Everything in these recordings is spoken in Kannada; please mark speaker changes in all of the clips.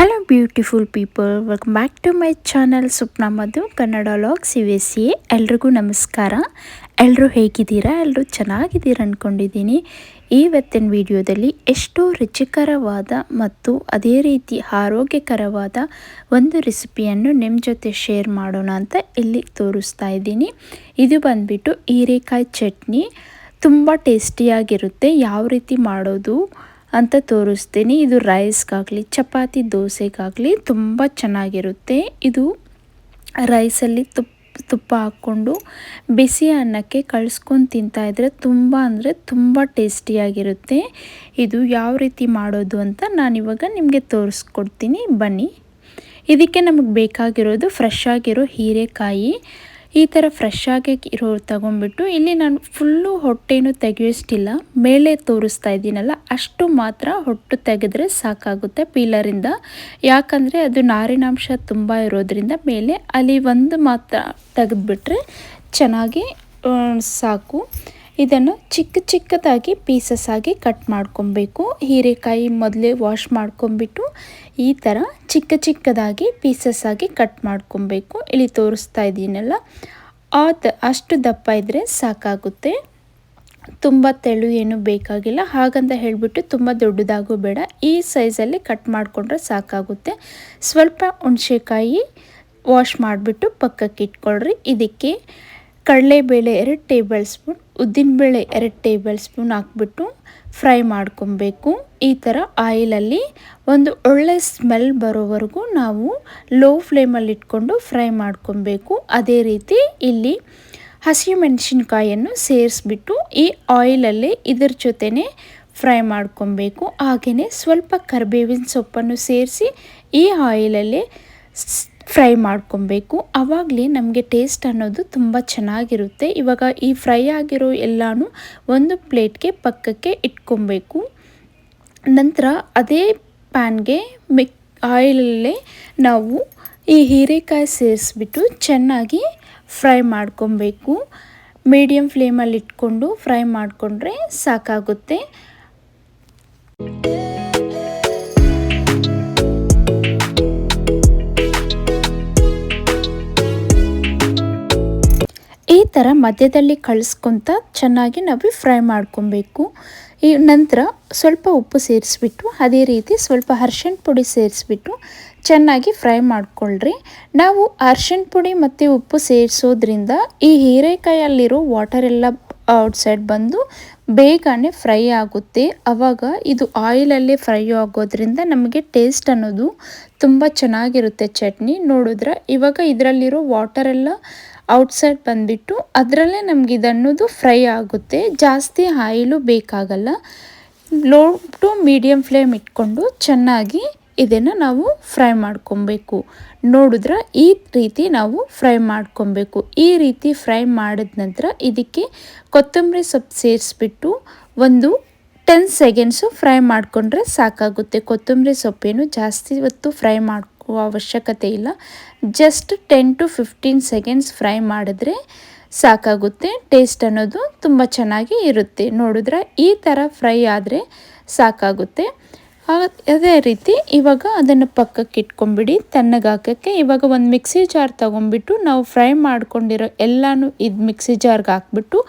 Speaker 1: Hello beautiful people, welcome back to my channel Supna Madhu Kannada vlog CVSA. ಎಲ್ರಿಗೂ ನಮಸ್ಕಾರ. ಎಲ್ಲರೂ ಹೇಗಿದ್ದೀರಾ? ಎಲ್ಲರೂ ಚೆನ್ನಾಗಿದ್ದೀರಾ ಅಂದ್ಕೊಂಡಿದ್ದೀನಿ. ಇವತ್ತಿನ ವಿಡಿಯೋದಲ್ಲಿ ಎಷ್ಟೋ ರುಚಿಕರವಾದ ಮತ್ತು ಅದೇ ರೀತಿ ಆರೋಗ್ಯಕರವಾದ ಒಂದು ರೆಸಿಪಿಯನ್ನು ನಿಮ್ಮ ಜೊತೆ ಶೇರ್ ಮಾಡೋಣ ಅಂತ ಇಲ್ಲಿ ತೋರಿಸ್ತಾ ಇದ್ದೀನಿ. ಇದು ಬಂದ್ಬಿಟ್ಟು ಹೀರೆಕಾಯಿ ಚಟ್ನಿ. ತುಂಬ ಟೇಸ್ಟಿಯಾಗಿರುತ್ತೆ. ಯಾವ ರೀತಿ ಮಾಡೋದು ಅಂತ ತೋರಿಸ್ತೀನಿ. ಇದು ರೈಸ್ಗಾಗಲಿ ಚಪಾತಿ ದೋಸೆಗಾಗಲಿ ತುಂಬ ಚೆನ್ನಾಗಿರುತ್ತೆ. ಇದು ರೈಸಲ್ಲಿ ತುಪ್ಪ ಹಾಕ್ಕೊಂಡು ಬಿಸಿ ಅನ್ನಕ್ಕೆ ಕಳಿಸ್ಕೊಂಡು ತಿಂತಾಯಿದ್ರೆ ತುಂಬ ಅಂದರೆ ತುಂಬ ಟೇಸ್ಟಿಯಾಗಿರುತ್ತೆ. ಇದು ಯಾವ ರೀತಿ ಮಾಡೋದು ಅಂತ ನಾನಿವಾಗ ನಿಮಗೆ ತೋರಿಸ್ಕೊಡ್ತೀನಿ, ಬನ್ನಿ. ಇದಕ್ಕೆ ನಮಗೆ ಬೇಕಾಗಿರೋದು ಫ್ರೆಶ್ ಆಗಿರೋ ಹೀರೆಕಾಯಿ. ಈ ಥರ ಫ್ರೆಶ್ ಆಗಿ ಇರೋ ತಗೊಂಡ್ಬಿಟ್ಟು ಇಲ್ಲಿ ನಾನು ಫುಲ್ಲು ಹೊಟ್ಟೆನೂ ತೆಗೆಯೋಷ್ಟಿಲ್ಲ, ಮೇಲೆ ತೋರಿಸ್ತಾ ಇದ್ದೀನಲ್ಲ ಅಷ್ಟು ಮಾತ್ರ ಹೊಟ್ಟು ತೆಗೆದ್ರೆ ಸಾಕಾಗುತ್ತೆ ಪೀಲರಿಂದ. ಯಾಕಂದರೆ ಅದು ನಾರಿನಾಂಶ ತುಂಬ ಇರೋದ್ರಿಂದ ಮೇಲೆ ಅಲ್ಲಿ ಒಂದು ಮಾತ್ರ ತೆಗೆದುಬಿಟ್ರೆ ಚೆನ್ನಾಗಿ ಸಾಕು. ಇದನ್ನು ಚಿಕ್ಕ ಚಿಕ್ಕದಾಗಿ ಪೀಸಸ್ ಆಗಿ ಕಟ್ ಮಾಡ್ಕೊಬೇಕು. ಹೀರೆಕಾಯಿ ಮೊದಲೇ ವಾಶ್ ಮಾಡ್ಕೊಂಬಿಟ್ಟು ಈ ಥರ ಚಿಕ್ಕ ಚಿಕ್ಕದಾಗಿ ಪೀಸಸ್ ಆಗಿ ಕಟ್ ಮಾಡ್ಕೊಬೇಕು. ಇಲ್ಲಿ ತೋರಿಸ್ತಾ ಇದ್ದೀನಲ್ಲ ಅಷ್ಟು ದಪ್ಪ ಇದ್ದರೆ ಸಾಕಾಗುತ್ತೆ. ತುಂಬ ತೆಳು ಏನು ಬೇಕಾಗಿಲ್ಲ. ಹಾಗಂತ ಹೇಳಿಬಿಟ್ಟು ತುಂಬ ದೊಡ್ಡದಾಗೂ ಬೇಡ, ಈ ಸೈಜಲ್ಲಿ ಕಟ್ ಮಾಡಿಕೊಂಡ್ರೆ ಸಾಕಾಗುತ್ತೆ. ಸ್ವಲ್ಪ ಹುಣಸೆಕಾಯಿ ವಾಶ್ ಮಾಡಿಬಿಟ್ಟು ಪಕ್ಕಕ್ಕೆ ಇಟ್ಕೊಳ್ರಿ. ಇದಕ್ಕೆ ಕಡಲೆಬೇಳೆ 2 ಟೇಬಲ್ ಸ್ಪೂನ್, ಉದ್ದಿನಬೇಳೆ 2 ಟೇಬಲ್ ಸ್ಪೂನ್ ಹಾಕ್ಬಿಟ್ಟು ಫ್ರೈ ಮಾಡ್ಕೊಬೇಕು. ಈ ಥರ ಆಯಿಲಲ್ಲಿ ಒಂದು ಒಳ್ಳೆ ಸ್ಮೆಲ್ ಬರೋವರೆಗೂ ನಾವು ಲೋ ಫ್ಲೇಮಲ್ಲಿ ಇಟ್ಕೊಂಡು ಫ್ರೈ ಮಾಡ್ಕೊಬೇಕು. ಅದೇ ರೀತಿ ಇಲ್ಲಿ ಹಸಿಮೆಣಸಿನ್ಕಾಯನ್ನು ಸೇರಿಸ್ಬಿಟ್ಟು ಈ ಆಯಿಲಲ್ಲಿ ಇದ್ರ ಜೊತೆನೇ ಫ್ರೈ ಮಾಡ್ಕೊಬೇಕು. ಹಾಗೆಯೇ ಸ್ವಲ್ಪ ಕರಿಬೇವಿನ ಸೊಪ್ಪನ್ನು ಸೇರಿಸಿ ಈ ಆಯಿಲಲ್ಲೇ ಫ್ರೈ ಮಾಡ್ಕೊಬೇಕು. ಆವಾಗಲೇ ನಮಗೆ ಟೇಸ್ಟ್ ಅನ್ನೋದು ತುಂಬ ಚೆನ್ನಾಗಿರುತ್ತೆ. ಇವಾಗ ಈ ಫ್ರೈ ಆಗಿರೋ ಎಲ್ಲನೂ ಒಂದು ಪ್ಲೇಟ್ಗೆ ಪಕ್ಕಕ್ಕೆ ಇಟ್ಕೊಬೇಕು. ನಂತರ ಅದೇ ಪ್ಯಾನ್ಗೆ ಆಯಿಲಲ್ಲೇ ನಾವು ಈ ಹೀರೆಕಾಯಿ ಸೇರಿಸ್ಬಿಟ್ಟು ಚೆನ್ನಾಗಿ ಫ್ರೈ ಮಾಡ್ಕೊಬೇಕು. ಮೀಡಿಯಮ್ ಫ್ಲೇಮಲ್ಲಿ ಇಟ್ಕೊಂಡು ಫ್ರೈ ಮಾಡಿಕೊಂಡ್ರೆ ಸಾಕಾಗುತ್ತೆ. ಈ ಥರ ಮಧ್ಯದಲ್ಲಿ ಕಳಿಸ್ಕೊತ ಚೆನ್ನಾಗಿ ನಾವು ಫ್ರೈ ಮಾಡ್ಕೊಬೇಕು. ಈ ನಂತರ ಸ್ವಲ್ಪ ಉಪ್ಪು ಸೇರಿಸ್ಬಿಟ್ಟು ಅದೇ ರೀತಿ ಸ್ವಲ್ಪ ಅರಿಶಿಣ ಪುಡಿ ಸೇರಿಸ್ಬಿಟ್ಟು ಚೆನ್ನಾಗಿ ಫ್ರೈ ಮಾಡ್ಕೊಳ್ರಿ. ನಾವು ಅರಿಶಿಣ ಪುಡಿ ಮತ್ತು ಉಪ್ಪು ಸೇರಿಸೋದ್ರಿಂದ ಈ ಹೀರೆಕಾಯಲ್ಲಿರೋ ವಾಟರ್ ಎಲ್ಲ ಔಟ್ಸೈಡ್ ಬಂದು ಬೇಗನೆ ಫ್ರೈ ಆಗುತ್ತೆ. ಆವಾಗ ಇದು ಆಯಿಲಲ್ಲೇ ಫ್ರೈ ಆಗೋದ್ರಿಂದ ನಮಗೆ ಟೇಸ್ಟ್ ಅನ್ನೋದು ತುಂಬ ಚೆನ್ನಾಗಿರುತ್ತೆ. ಚಟ್ನಿ ನೋಡಿದ್ರೆ ಇವಾಗ ಇದರಲ್ಲಿರೋ ವಾಟರೆಲ್ಲ ಔಟ್ಸೈಡ್ ಬಂದುಬಿಟ್ಟು ಅದರಲ್ಲೇ ನಮ್ಗೆ ಇದನ್ನೋದು ಫ್ರೈ ಆಗುತ್ತೆ. ಜಾಸ್ತಿ ಆಯಿಲು ಬೇಕಾಗಲ್ಲ. ಲೋ ಟು ಮೀಡಿಯಮ್ ಫ್ಲೇಮ್ ಇಟ್ಕೊಂಡು ಚೆನ್ನಾಗಿ ಇದನ್ನು ನಾವು ಫ್ರೈ ಮಾಡ್ಕೊಬೇಕು. ನೋಡಿದ್ರೆ ಈ ರೀತಿ ನಾವು ಫ್ರೈ ಮಾಡ್ಕೊಬೇಕು. ಈ ರೀತಿ ಫ್ರೈ ಮಾಡಿದ ನಂತರ ಇದಕ್ಕೆ ಕೊತ್ತಂಬರಿ ಸೊಪ್ಪು ಸೇರಿಸ್ಬಿಟ್ಟು ಒಂದು 10 ಸೆಕೆಂಡ್ಸು ಫ್ರೈ ಮಾಡಿಕೊಂಡ್ರೆ ಸಾಕಾಗುತ್ತೆ. ಕೊತ್ತಂಬರಿ ಸೊಪ್ಪೇನು ಜಾಸ್ತಿ ಹೊತ್ತು ಫ್ರೈ ಮಾಡ್ಕೋ ಅವಶ್ಯಕತೆ ಇಲ್ಲ. ಜಸ್ಟ್ 10 to 15 ಸೆಕೆಂಡ್ಸ್ ಫ್ರೈ ಮಾಡಿದ್ರೆ ಸಾಕಾಗುತ್ತೆ. ಟೇಸ್ಟ್ ಅನ್ನೋದು ತುಂಬ ಚೆನ್ನಾಗಿ ಇರುತ್ತೆ. ನೋಡಿದ್ರೆ ಈ ಥರ ಫ್ರೈ ಆದರೆ ಸಾಕಾಗುತ್ತೆ. ಅದೇ ರೀತಿ ಇವಾಗ ಅದನ್ನು ಪಕ್ಕಕ್ಕೆ ಇಟ್ಕೊಂಡ್ಬಿಡಿ ತಣ್ಣಗಾಕೋಕ್ಕೆ. ಇವಾಗ ಒಂದು ಮಿಕ್ಸಿ ಜಾರ್ ತೊಗೊಂಡ್ಬಿಟ್ಟು ನಾವು ಫ್ರೈ ಮಾಡ್ಕೊಂಡಿರೋ ಎಲ್ಲನೂ ಇದು ಮಿಕ್ಸಿ ಜಾರ್ಗೆ ಹಾಕ್ಬಿಟ್ಟು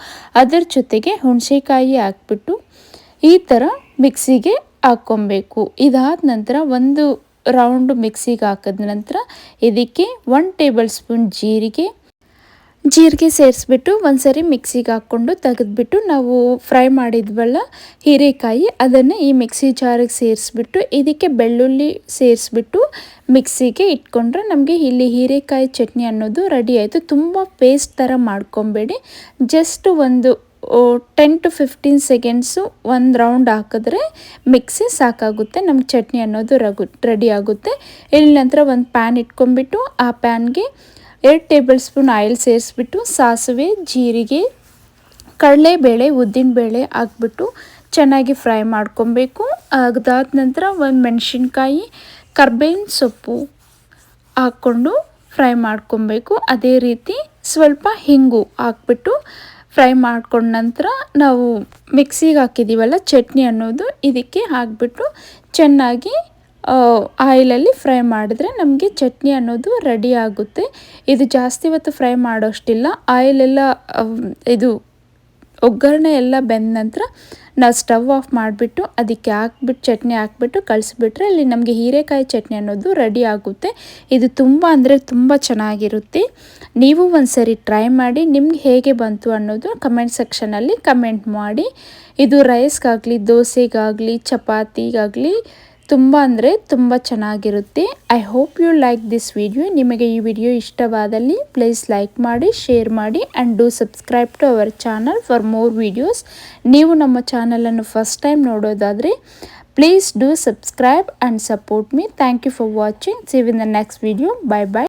Speaker 1: ಅದರ ಜೊತೆಗೆ ಹುಣಸೆಕಾಯಿ ಹಾಕ್ಬಿಟ್ಟು ಈ ಥರ ಮಿಕ್ಸಿಗೆ ಹಾಕ್ಕೊಬೇಕು. ಇದಾದ ನಂತರ ಒಂದು ರೌಂಡು ಮಿಕ್ಸಿಗೆ ಹಾಕಿದ ನಂತರ ಇದಕ್ಕೆ 1 ಟೇಬಲ್ ಸ್ಪೂನ್ ಜೀರಿಗೆ ಸೇರಿಸ್ಬಿಟ್ಟು ಒಂದ್ಸರಿ ಮಿಕ್ಸಿಗೆ ಹಾಕ್ಕೊಂಡು ತೆಗೆದ್ಬಿಟ್ಟು ನಾವು ಫ್ರೈ ಮಾಡಿದ್ವಲ್ಲ ಹೀರೆಕಾಯಿ ಅದನ್ನು ಈ ಮಿಕ್ಸಿ ಜಾರಿಗೆ ಸೇರಿಸ್ಬಿಟ್ಟು ಇದಕ್ಕೆ ಬೆಳ್ಳುಳ್ಳಿ ಸೇರಿಸ್ಬಿಟ್ಟು ಮಿಕ್ಸಿಗೆ ಇಟ್ಕೊಂಡ್ರೆ ನಮಗೆ ಇಲ್ಲಿ ಹೀರೆಕಾಯಿ ಚಟ್ನಿ ಅನ್ನೋದು ರೆಡಿ ಆಯಿತು. ತುಂಬ ಪೇಸ್ಟ್ ಥರ ಮಾಡ್ಕೊಬೇಡಿ. ಜಸ್ಟ್ ಒಂದು 10 to 15 ಸೆಕೆಂಡ್ಸು ಒಂದು ರೌಂಡ್ ಹಾಕಿದ್ರೆ ಮಿಕ್ಸಿ ಸಾಕಾಗುತ್ತೆ. ನಮ್ಗೆ ಚಟ್ನಿ ಅನ್ನೋದು ರೆಡಿ ಆಗುತ್ತೆ. ಇಲ್ಲಿ ನಂತರ ಒಂದು ಪ್ಯಾನ್ ಇಟ್ಕೊಂಡ್ಬಿಟ್ಟು ಆ ಪ್ಯಾನ್ಗೆ 2 ಟೇಬಲ್ ಸ್ಪೂನ್ ಆಯಿಲ್ ಸೇರಿಸ್ಬಿಟ್ಟು ಸಾಸಿವೆ, ಜೀರಿಗೆ, ಕಡಲೆಬೇಳೆ, ಉದ್ದಿನಬೇಳೆ ಹಾಕ್ಬಿಟ್ಟು ಚೆನ್ನಾಗಿ ಫ್ರೈ ಮಾಡ್ಕೊಬೇಕು. ಅದಾದ ನಂತರ ಒಂದು ಮೆಣಸಿನ್ಕಾಯಿ, ಕರ್ಬೇವಿನ ಸೊಪ್ಪು ಹಾಕ್ಕೊಂಡು ಫ್ರೈ ಮಾಡ್ಕೊಬೇಕು. ಅದೇ ರೀತಿ ಸ್ವಲ್ಪ ಹಿಂಗು ಹಾಕ್ಬಿಟ್ಟು ಫ್ರೈ ಮಾಡ್ಕೊಂಡ ನಂತರ ನಾವು ಮಿಕ್ಸಿಗೆ ಹಾಕಿದ್ದೀವಲ್ಲ ಚಟ್ನಿ ಅನ್ನೋದು ಇದಕ್ಕೆ ಹಾಕ್ಬಿಟ್ಟು ಚೆನ್ನಾಗಿ ಆಯಿಲಲ್ಲಿ ಫ್ರೈ ಮಾಡಿದ್ರೆ ನಮಗೆ ಚಟ್ನಿ ಅನ್ನೋದು ರೆಡಿ ಆಗುತ್ತೆ. ಇದು ಜಾಸ್ತಿ ಹೊತ್ತು ಫ್ರೈ ಮಾಡೋಷ್ಟಿಲ್ಲ. ಆಯಿಲೆಲ್ಲ ಇದು ಒಗ್ಗರಣೆ ಎಲ್ಲ ಬೆಂದ ನಂತರ ನಾವು ಸ್ಟವ್ ಆಫ್ ಮಾಡಿಬಿಟ್ಟು ಅದಕ್ಕೆ ಹಾಕ್ಬಿಟ್ಟು ಚಟ್ನಿ ಹಾಕ್ಬಿಟ್ಟು ಕಳಿಸ್ಬಿಟ್ರೆ ಅಲ್ಲಿ ನಮಗೆ ಹೀರೆಕಾಯಿ ಚಟ್ನಿ ಅನ್ನೋದು ರೆಡಿ ಆಗುತ್ತೆ. ಇದು ತುಂಬ ಅಂದರೆ ತುಂಬ ಚೆನ್ನಾಗಿರುತ್ತೆ. ನೀವು ಒಂದ್ಸರಿ ಟ್ರೈ ಮಾಡಿ ನಿಮ್ಗೆ ಹೇಗೆ ಬಂತು ಅನ್ನೋದು ಕಮೆಂಟ್ ಸೆಕ್ಷನಲ್ಲಿ ಕಮೆಂಟ್ ಮಾಡಿ. ಇದು ರೈಸ್ಗಾಗಲಿ, ದೋಸೆಗಾಗಲಿ, ಚಪಾತಿಗಾಗಲಿ ತುಂಬ ಅಂದರೆ ತುಂಬ ಚೆನ್ನಾಗಿರುತ್ತೆ. I hope you like this video. ನಿಮಗೆ ಈ ವಿಡಿಯೋ ಇಷ್ಟವಾದಲ್ಲಿ ಪ್ಲೀಸ್ ಲೈಕ್ ಮಾಡಿ, ಶೇರ್ ಮಾಡಿ and do subscribe to our channel for more videos. ನೀವು ನಮ್ಮ ಚಾನಲನ್ನು ಫಸ್ಟ್ ಟೈಮ್ ನೋಡೋದಾದರೆ please do subscribe and support me. Thank you for watching. See you in the next video. Bye by.